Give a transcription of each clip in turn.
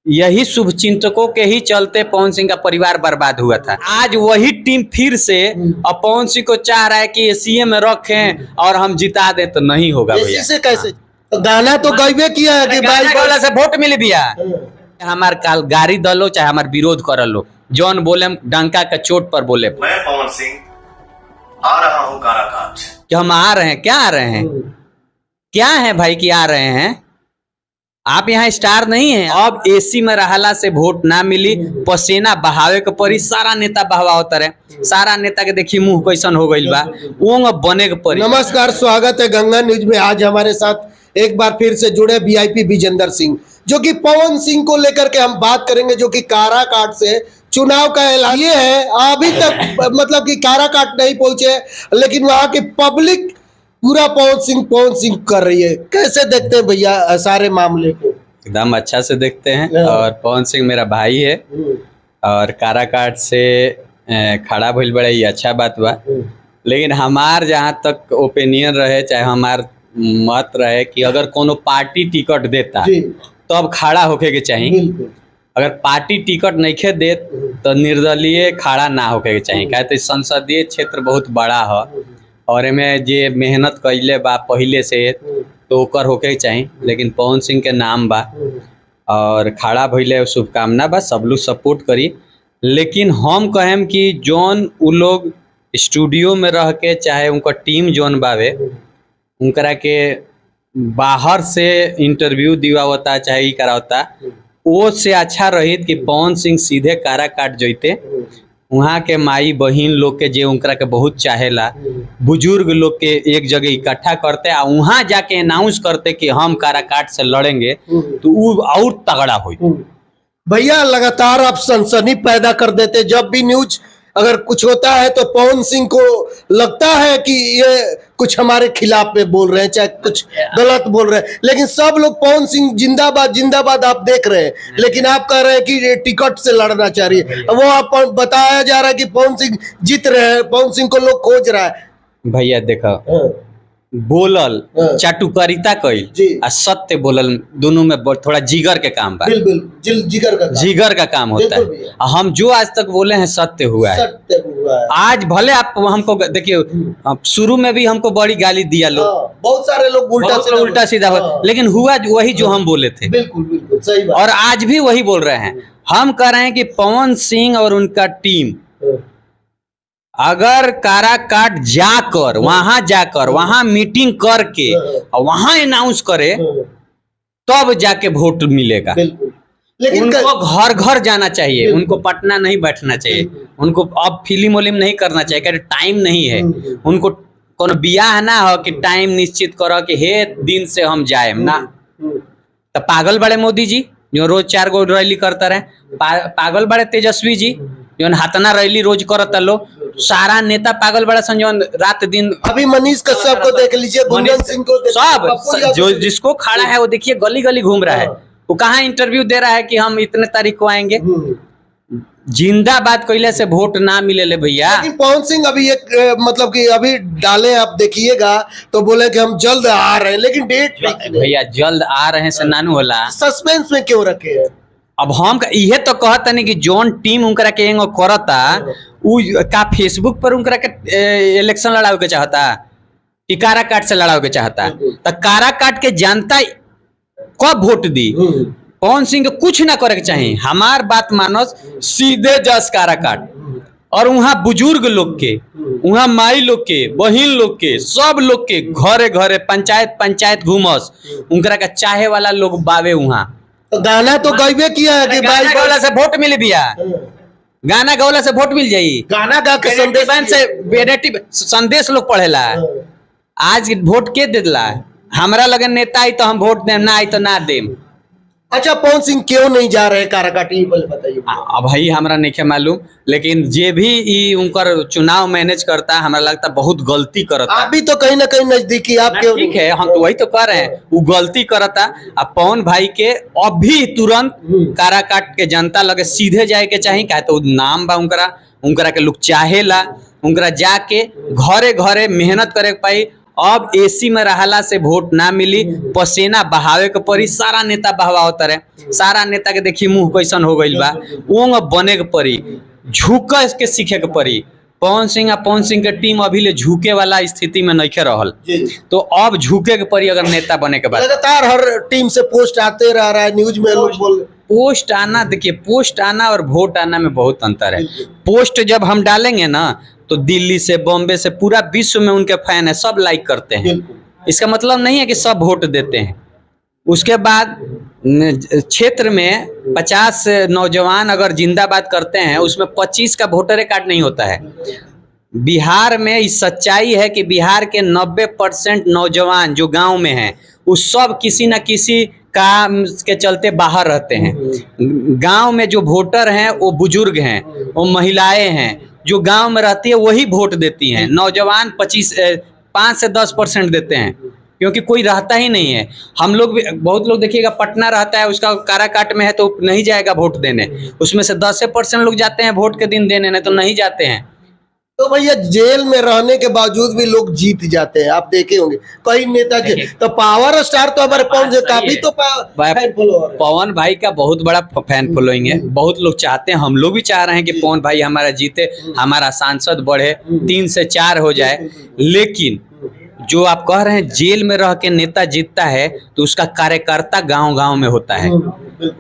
यही शुभ चिंतकों के ही चलते पवन सिंह का परिवार बर्बाद हुआ था। आज वही टीम फिर से और पवन सिंह को चाह रहा है कि सीएम में रखें और हम जिता दें, तो नहीं होगा भैया। से कैसे तो गाना तो गईबे किया है कि भाई गाना से वोट मिले भैया। हमार काल गाड़ी दलो चाहे हमार विरोध कर लो, जौन बोले डंका का चोट पर बोले। मैं पवन सिंह आ रहा हूँ काराकाट। कि हम आ रहे हैं, क्या आ रहे हैं, क्या है भाई कि आ रहे हैं? आप यहाँ स्टार नहीं है। अब एसी में रहला से वोट ना मिली, पसीना बहावे के पड़ी। सारा नेता बहवावत रहे, सारा नेता के देखिए मुंह कैसन हो गइल बा, वो बने के पड़ी। नमस्कार, स्वागत है गंगा न्यूज में। आज हमारे साथ एक बार फिर से जुड़े वीआईपी विजेंद्र सिंह, जो कि पवन सिंह को लेकर के हम बात करेंगे, जो कि काराकाट से चुनाव का ऐलान ये है। अभी तक मतलब कि काराकाट नहीं पहुंचे, लेकिन वहां की पब्लिक पूरा पवन सिंह कर रही है। कैसे देखते हैं भैया सारे मामले को? एकदम अच्छा से देखते हैं, और पवन सिंह मेरा भाई है और काराकाट से खड़ा भइल बड़ा ही अच्छा बात बा। लेकिन हमार जहाँ तक ओपिनियन रहे, चाहे हमार मत रहे कि अगर कोनो पार्टी टिकट देता तो अब खड़ा होके के चाहिए। अगर पार्टी टिकट नहीं दे तो निर्दलीय खड़ा ना होके के चाहिए। क्या तो संसदीय क्षेत्र बहुत बड़ा है और एमें जे मेहनत कैले बा पहले से तो ओकर होके चाहिए। लेकिन पवन सिंह के नाम बा और खड़ा भइले, शुभकामना बा, सब लोग सपोर्ट करी। लेकिन हम कहें कि जौन उ लोग स्टूडियो में रह के, चाहे उनका टीम जौन बावे, उनकरा के बाहर से इंटरव्यू दिवावता चाहे ई करावता, वो से अच्छा रही कि पवन सिंह सीधे काराकाट जैते। वहाँ के माई बहिन लोग के जे उनकरा के बहुत चाहेला, बुजुर्ग लोग के एक जगह इकट्ठा करते आ वहाँ जाके अनाउंस करते कि हम काराकाट से लड़ेंगे, तो वो और तगड़ा हुई। भैया लगातार आप सनसनी पैदा कर देते। जब भी न्यूज अगर कुछ होता है तो पवन सिंह को लगता है कि ये कुछ हमारे खिलाफ में बोल रहे हैं, चाहे कुछ गलत बोल रहे हैं। लेकिन सब लोग पवन सिंह जिंदाबाद जिंदाबाद आप देख रहे हैं, लेकिन आप कह रहे हैं कि टिकट से लड़ना चाह रही है। वो आप बताया जा रहा है कि पवन सिंह जीत रहे हैं, पवन सिंह को लोग खोज रहा है। भैया देखो, बोलल चाटुकारिता कइल आ सत्य बोलल, दोनों में थोड़ा जिगर के काम बा। जिगर का काम होता है। हम जो आज तक बोले हैं सत्य हुआ है। आज भले आप हमको देखिए, शुरू में भी हमको बड़ी गाली दिया लोग, बहुत सारे लोग उल्टा सीधा हो, लेकिन हुआ वही जो हम बोले थे। बिल्कुल सही बात। और आज भी वही बोल रहे हैं। हम कह रहे हैं कि पवन सिंह और उनका टीम अगर काराकाट जाकर वहां मीटिंग करके और वहां अनाउंस करे, तब जाके वोट मिलेगा। लेकिन उनको घर घर जाना चाहिए, उनको पटना नहीं बैठना चाहिए, उनको अब फिल्म वोलिम नहीं करना चाहिए, क्योंकि टाइम नहीं है। उनको कोनो बियाह ना हो कि टाइम निश्चित करो कि हे दिन से हम जाए ना। तो पागल बड़े मोदी जी जो रोज 4 गो रैली करता रहे, पागल बड़े तेजस्वी जी जो हाथना रैली रोज करता लो, सारा नेता पागल बड़ा संजोन रात दिन। अभी मनीष कश्यप को देख लीजिए, गुंजन सिंह को सब जो जिसको खड़ा है वो देखिए गली गली घूम रहा है। वो कहाँ इंटरव्यू दे रहा है कि हम इतने तारीख को आएंगे। जिंदाबाद कोयले से वोट ना मिले ले भैया। लेकिन पवन सिंह अभी एक मतलब कि अभी डाले, आप देखिएगा तो बोले कि हम जल्द आ रहे हैं, लेकिन डेट भैया जल्द आ रहे हैं से नानू होला। सस्पेंस में क्यों रखे हैं? अब हम इहे तो कहता नहीं कि जोन टीम उनकरा के एंगो करता उ का फेसबुक पर उनकरा के इलेक्शन लड़ावे के चाहता कि काराकाट से लड़ावे के चाहता। तो काराकाट के जनता कब वोट दी? पवन सिंह के कुछ ना करे के चाहिए। हमार बात मानो, सीधे जस काराकाट और वहाँ बुजुर्ग लोग के, वहाँ माई लोग के, बहिन लोग के, सब लोग के घरे घरे पंचायत घूमस, उनकरा का चाहे वाला लोग बावे। वहाँ तो गाना तो गईबे किया है कि भाई गौला से वोट मिले भैया, गाना गौला से वोट मिल जाई। गाना गा के संदेश लोग पढ़ेला। आज वोट के देला? हमरा लगे नेता आई तो हम वोट देम, ना आई तो ना देम। अच्छा, पवन सिंह क्यों नहीं जा रहे काराकाट, ये बताइए। अब भाई हमरा नहीं मालूम, लेकिन जे भी उनकर चुनाव मैनेज करता, हमरा लगता बहुत गलती करता। आप भी तो कहीं ना कहीं नजदीकी, आप क्यों? ठीक है, हम तो वही तो कर रहे हैं। वो गलती करता। अब पवन भाई के अभी तुरंत काराकाट के जनता लगे सीधे जाए के चाहिए। क्या तो नाम बा उनकरा के लोग चाहेला, उनकरा जाके घरे घरे मेहनत करे पाई अब एसी में रहला से वोट ना मिली, पसीना बहावे के पड़ी, सारा नेता बहवावत रहे, सारा नेता के देखी मुंह कैसन हो गइल बा, ओंग बने के पड़ी, झुक के सीखे के पड़ी। पवन सिंह के टीम अभी ले झुके वाला स्थिति में नहीं रहल, तो अब झुके के पड़ी अगर नेता बने के बाद। लगातार हर टीम से पोस्ट आते रह रहा है, न्यूज में लोग बोल पोस्ट आना, देखिए पोस्ट आना और वोट आना में बहुत अंतर है। पोस्ट जब हम डालेंगे ना तो दिल्ली से, बॉम्बे से, पूरा विश्व में उनके फैन है, सब लाइक करते हैं। इसका मतलब नहीं है कि सब वोट देते हैं। उसके बाद क्षेत्र में 50 नौजवान अगर जिंदाबाद करते हैं, उसमें 25 का वोटर कार्ड नहीं होता है। बिहार में इस सच्चाई है कि बिहार के 90% नौजवान जो गांव में हैं, उस सब किसी न किसी काम के चलते बाहर रहते हैं। गांव में जो वोटर हैं वो बुजुर्ग हैं, वो महिलाएं हैं, जो गांव में रहती है वही वोट देती हैं। नौजवान 5 से 10% देते हैं, क्योंकि कोई रहता ही नहीं है। हम लोग भी, बहुत लोग देखिएगा पटना रहता है, उसका काराकाट में है तो नहीं जाएगा वोट देने, उसमें से 10% लोग जाते हैं वोट के दिन देने, नहीं तो नहीं जाते हैं। तो भैया जेल में रहने के बावजूद भी लोग जीत जाते हैं, आप देखे होंगे कई नेता के। तो पावर स्टार तो हमारे पवन से काफी तो पवन भाई का बहुत बड़ा फैन फॉलोइंग है, बहुत लोग चाहते हैं, हम लोग भी चाह रहे हैं कि पवन भाई हमारा जीते, हमारा सांसद बढ़े, 3 से 4 हो जाए। लेकिन जो आप कह रहे हैं जेल में रह के नेता जीतता है, तो उसका कार्यकर्ता गांव-गांव में होता है,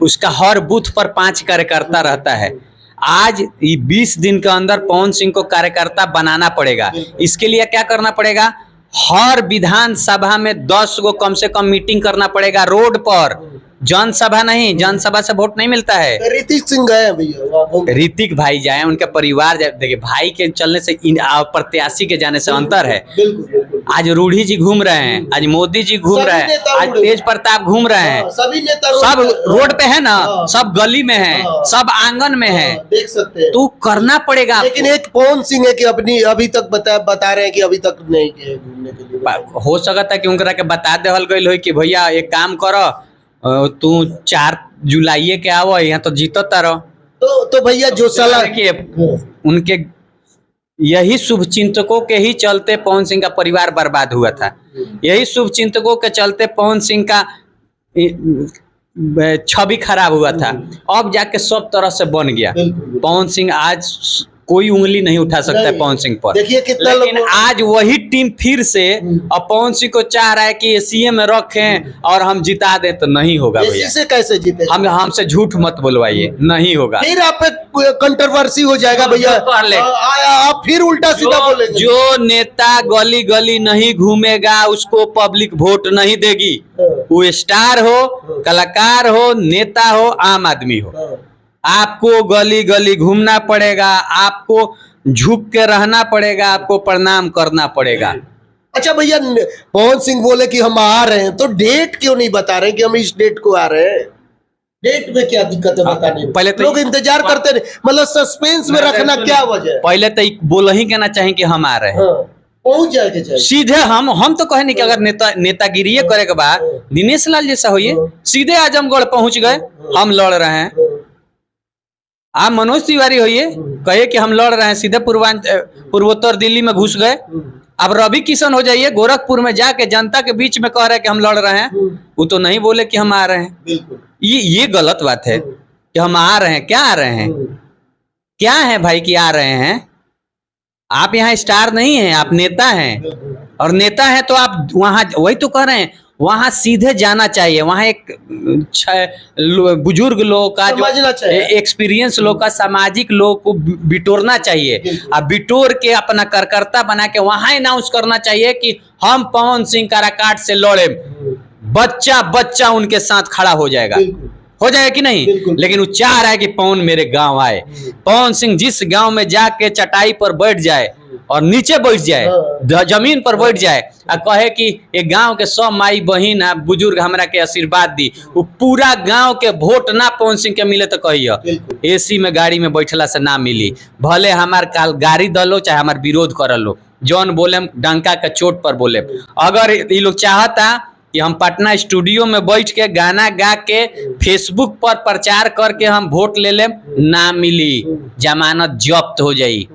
उसका हर बूथ पर 5 कार्यकर्ता रहता है। आज 20 दिन के अंदर पवन सिंह को कार्यकर्ता बनाना पड़ेगा। इसके लिए क्या करना पड़ेगा? हर विधानसभा में 10 गो कम से कम मीटिंग करना पड़ेगा, रोड पर, जनसभा नहीं, जनसभा से वोट नहीं मिलता है। ऋतिक सिंह गए भैया, ऋतिक भाई जाए, उनका परिवार जाए। देखिए भाई के चलने से प्रत्याशी के जाने से अंतर है। आज रूढ़ी जी घूम रहे हैं, आज मोदी जी घूम रहे हैं, आज तेज प्रताप घूम रहे हैं, सभी नेता सब रोड पे है ना, सब गली में है, सब आंगन में है, देख सकते हैं। तो करना पड़ेगा। लेकिन एक पवन सिंह है कि अपनी अभी तक बता रहे हैं कि अभी तक नहीं गए घूमने के लिए। हो सकता है कि उनकरा के बता देवल गइल हो कि भैया एक काम करो, तू 4 जुलाई के आवो, यहाँ तो जीतता रहो। तो भैया जो सलाह उनके यही शुभ चिंतकों के ही चलते पवन सिंह का परिवार बर्बाद हुआ था। यही शुभ चिंतकों के चलते पवन सिंह का छवि खराब हुआ था। अब जाके सब तरह से बन गया। पवन सिंह आज कोई उंगली नहीं उठा सकता है पवन सिंह पर। देखिए कितना, लेकिन आज वही टीम फिर से अब पवन सिंह को चाह रहा है कि सीएम में रखें और हम जिता दे, तो नहीं होगा भैया। से कैसे जीते? हमसे झूठ मत बुलवाइए, नहीं होगा। फिर आप पे कंट्रोवर्सी हो जाएगा भैया, आप फिर उल्टा सीधा बोलेंगे। जो नेता गली गली नहीं घूमेगा उसको पब्लिक वोट नहीं देगी। वो स्टार हो, कलाकार हो, नेता हो, आम आदमी हो, आपको गली गली घूमना पड़ेगा, आपको झुक के रहना पड़ेगा, आपको प्रणाम करना पड़ेगा। अच्छा भैया, पवन सिंह बोले कि हम आ रहे हैं, तो डेट क्यों नहीं बता रहे कि हम इस डेट को आ रहे हैं? डेट में क्या दिक्कत है बताने? पहले तो लोग इंतजार करते रहे, मतलब सस्पेंस में रखना क्या वजह? पहले तो बोल ही कहना चाहिए कि हम आ रहे हैं, पहुंच जाएंगे चाहिए सीधे। हम तो कहे नहीं कि अगर नेतागिरी करे के बाद दिनेश लाल जैसा होइए, सीधे आजमगढ़ पहुंच गए, हम लड़ रहे हैं। आप मनोज तिवारी होइए, कहे कि हम लड़ रहे हैं, सीधे पूर्वोत्तर दिल्ली में घुस गए। अब रवि किशन हो जाइए, गोरखपुर में जाके जनता के बीच में कह रहे हैं कि हम लड़ रहे हैं, वो तो नहीं बोले कि हम आ रहे हैं। ये गलत बात है कि हम आ रहे हैं। क्या आ रहे हैं? क्या है भाई कि आ रहे हैं? आप यहाँ स्टार नहीं हैं, आप नेता हैं, और नेता हैं तो आप वहां, वही तो कह रहे हैं, वहां सीधे जाना चाहिए। वहां एक बुजुर्ग लोग का, जो एक्सपीरियंस लोग का, सामाजिक लोग को बिटोरना चाहिए, अब बिटोर के अपना कार्यकर्ता बना के वहां अनाउंस करना चाहिए कि हम पवन सिंह काराकाट से लड़े। बच्चा बच्चा उनके साथ खड़ा हो जाएगा कि नहीं? लेकिन वो चाह रहा है कि पवन मेरे गांव आए। पवन सिंह जिस गांव में जाके चटाई पर बैठ जाए और नीचे बैठ जाए, जमीन पर बैठ जाए, और कहे कि एक गांव के सब माई बहन बुजुर्ग हमरा के आशीर्वाद दी, वो पूरा गांव के वोट ना पवन सिंह के मिले तो कहिए एसी में गाड़ी में बैठला से ना मिली। भले हमार काल गाड़ी दलो, चाहे हमार विरोध कर लो, जौन बोले डंका के चोट पर बोले। अगर ये लोग चाहता कि हम पटना स्टूडियो में बैठ के गाना गा के फेसबुक पर प्रचार करके हम वोट ले लें, ना मिली, जमानत जब्त हो जाई।